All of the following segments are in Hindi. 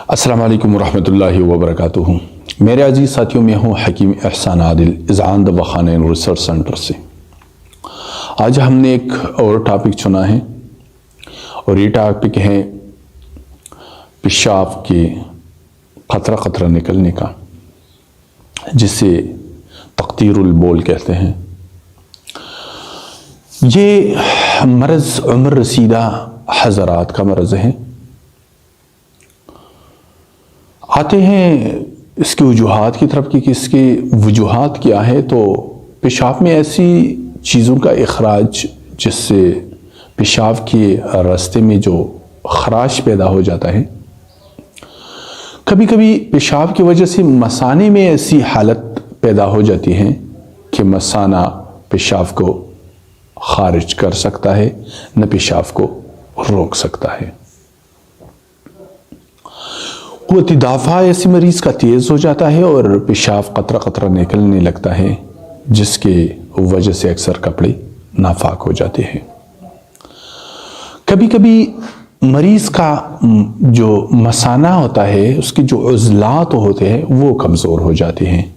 अस्सलाम वालेकुम रहमतुल्लाहि व बरकातुहू। मेरे अजीज़ साथियों, में हूँ हकीम एहसान आदिल इज़ान दवाखाना रिसर्च सेंटर से। आज हमने एक और टॉपिक चुना है और ये टॉपिक है पेशाब के क़तरा क़तरा निकलने का, जिसे तक़दीरुल बौल कहते हैं। ये मरज़ उम्र रसीदा हज़रात का मरज़ है। आते हैं इसकी वजूहात की तरफ कि इसकी वजूहात क्या है। तो पेशाब में ऐसी चीज़ों का इखराज जिससे पेशाब के रास्ते में जो खराश पैदा हो जाता है। कभी कभी पेशाब की वजह से मसाने में ऐसी हालत पैदा हो जाती है कि मसाना पेशाब को खारिज कर सकता है, न पेशाब को रोक सकता है। क़ुव्वत दाफ़ा ऐसी मरीज़ का तेज़ हो जाता है और पेशाब क़तरा क़तरा निकलने लगता है, जिसके वजह से अक्सर कपड़े नाफाक हो जाते हैं। कभी कभी मरीज़ का जो मसाना होता है, उसके जो उज़लात होते हैं वो कमज़ोर हो जाते हैं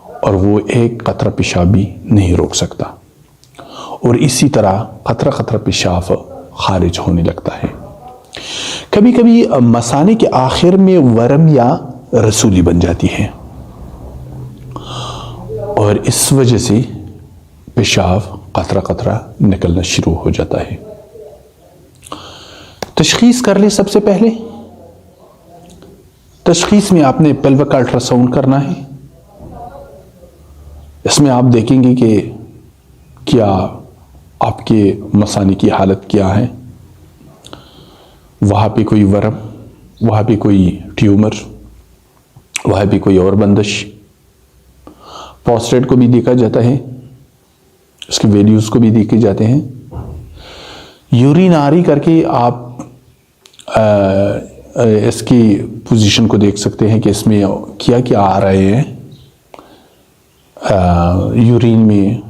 और वो एक क़तरा पेशाब भी नहीं रोक सकता और इसी तरह क़तरा क़तरा पेशाब खारिज होने लगता है। कभी कभी मसाने के आखिर में वरम या रसूली बन जाती है और इस वजह से पेशाब क़तरा क़तरा निकलना शुरू हो जाता है। तशख़ीस कर ले। सबसे पहले तशख़ीस में आपने पेल्विक अल्ट्रासाउंड करना है। इसमें आप देखेंगे कि क्या आपके मसाने की हालत क्या है, वहाँ पे कोई वरम, वहाँ पे कोई ट्यूमर, वहाँ पे कोई और बंदिश। प्रोस्टेट को भी देखा जाता है, उसके वैल्यूज़ को भी देखे जाते हैं। यूरिनारी करके आप इसकी पोजीशन को देख सकते हैं कि इसमें क्या क्या आ रहे हैं। यूरिन में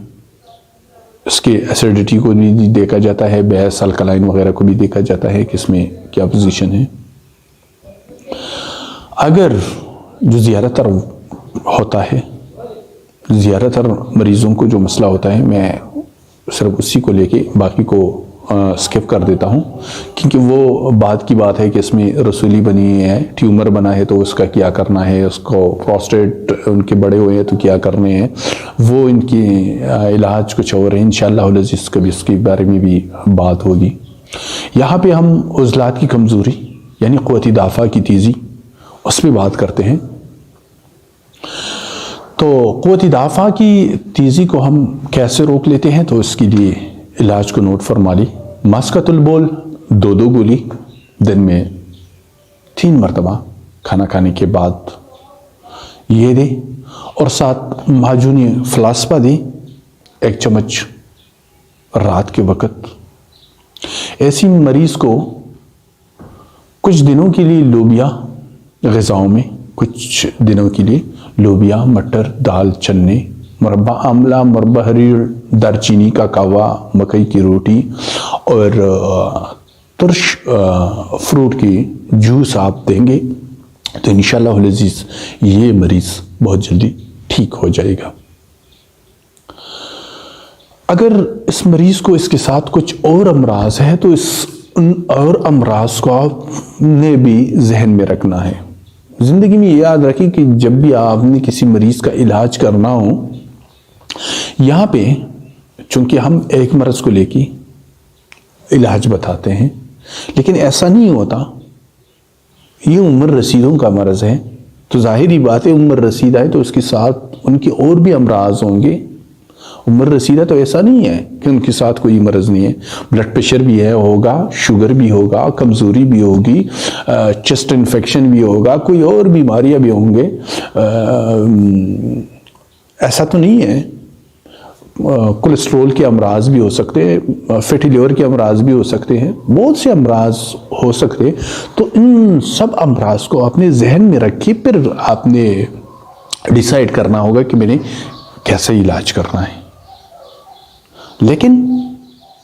इसके एसिडिटी को भी देखा जाता है, बेस अल्कलाइन वगैरह को भी देखा जाता है कि इसमें क्या पोजीशन है। अगर जो ज़्यादातर होता है, ज़्यादातर मरीज़ों को जो मसला होता है, मैं सिर्फ उसी को लेके बाकी को स्किप कर देता हूँ, क्योंकि वो बात की बात है कि इसमें रसूली बनी है, ट्यूमर बना है तो उसका क्या करना है, उसको प्रोस्टेट उनके बड़े हुए हैं तो क्या करने हैं, वो इनकी इलाज कुछ और है। इंशाअल्लाह अज़ीज़ कभी इसके बारे में भी बात होगी। यहाँ पे हम उज़लात की कमज़ोरी यानी क़ुव्वत दाफ़ा की तेज़ी, उस पर बात करते हैं। तो क़ुव्वत दाफ़ा की तेज़ी को हम कैसे रोक लेते हैं, तो इसके लिए इलाज को नोट फरमा ली। मस्कतुल बौल 2 गोली दिन में 3 मरतबा खाना खाने के बाद ये दे और साथ माजूनी फ़लास्पा दे 1 चम्मच रात के वक़्त। ऐसी मरीज़ को कुछ दिनों के लिए लोबिया ग़िज़ाओं में, कुछ दिनों के लिए लोबिया, मटर, दाल, चने, मुरब्बा आमला, मुरब्बा हरीर, दारचीनी का कहवा, मकई की रोटी और तुर्श फ्रूट की जूस आप देंगे तो इंशाअल्लाह अज़ीज़ ये मरीज़ बहुत जल्दी ठीक हो जाएगा। अगर इस मरीज़ को इसके साथ कुछ और अमराज है तो इस और अमराज को आपने भी जहन में रखना है। ज़िंदगी में याद रखें कि जब भी आपने किसी मरीज़ का इलाज करना हो, यहाँ पे चूंकि हम एक मरज़ को लेके इलाज बताते हैं, लेकिन ऐसा नहीं होता। ये उम्र रसीदों का मरज़ है तो ज़ाहिरी बात है, उम्र रसीदा है तो उसके साथ उनके और भी अमराज होंगे। उम्र रसीदा तो ऐसा नहीं है कि उनके साथ कोई मरज़ नहीं है। ब्लड प्रेशर भी है, होगा, शुगर भी होगा, कमज़ोरी भी होगी, चेस्ट इन्फेक्शन भी होगा, कोई और बीमारियां भी होंगे। ऐसा तो नहीं है। कोलेस्ट्रोल के अमराज भी हो सकते हैं, फैटी लिवर के अमराज भी हो सकते हैं, बहुत से अमराज हो सकते हैं। तो इन सब अमराज को अपने जहन में रखिए, फिर आपने डिसाइड करना होगा कि मैंने कैसे इलाज करना है। लेकिन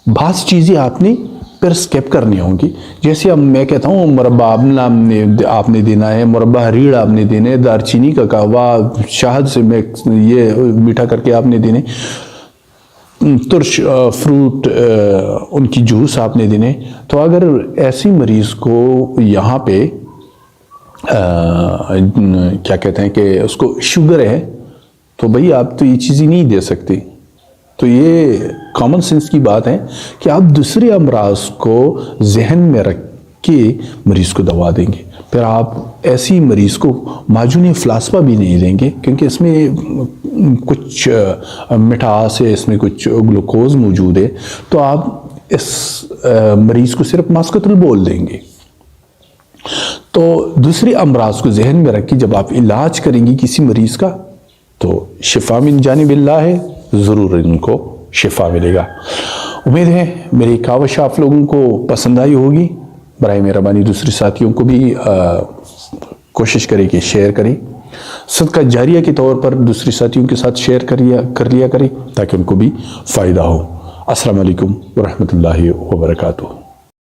बात चीज़ें आपने फिर स्किप करनी होंगी। जैसे अब मैं कहता हूँ मुरब्बा आपने देना है, मुरब्बा हरीड़ आपने देने है, दारचीनी का कहवा शहद से मिक्स ये मीठा करके आपने देने, तुर्श फ्रूट उनकी जूस आपने देने। तो अगर ऐसी मरीज़ को यहाँ पे क्या कहते हैं कि उसको शुगर है, तो भाई आप तो ये चीज़ें नहीं दे सकते। तो ये कॉमन सेंस की बात है कि आप दूसरे अमराज को जहन में रख के मरीज़ को दवा देंगे। फिर आप ऐसी मरीज़ को माजून फ़लास्पा भी नहीं देंगे, क्योंकि इसमें कुछ मिठास है, इसमें कुछ ग्लूकोज मौजूद है। तो आप इस मरीज़ को सिर्फ मास्कतुल बोल देंगे। तो दूसरे अमराज को जहन में रख के जब आप इलाज करेंगे किसी मरीज़ का, तो शिफा मिन जानिबिल्लाह है, ज़रूर इनको शिफा मिलेगा। उम्मीद है मेरी काविश आप लोगों को पसंद आई होगी। बराए मेहरबानी दूसरे साथियों को भी कोशिश करें कि शेयर करें, सदका जारिया के तौर पर दूसरे साथियों के साथ शेयर कर लिया करें ताकि उनको भी फ़ायदा हो। अस्सलाम वालेकुम व रहमतुल्लाहि व बरकातुहू।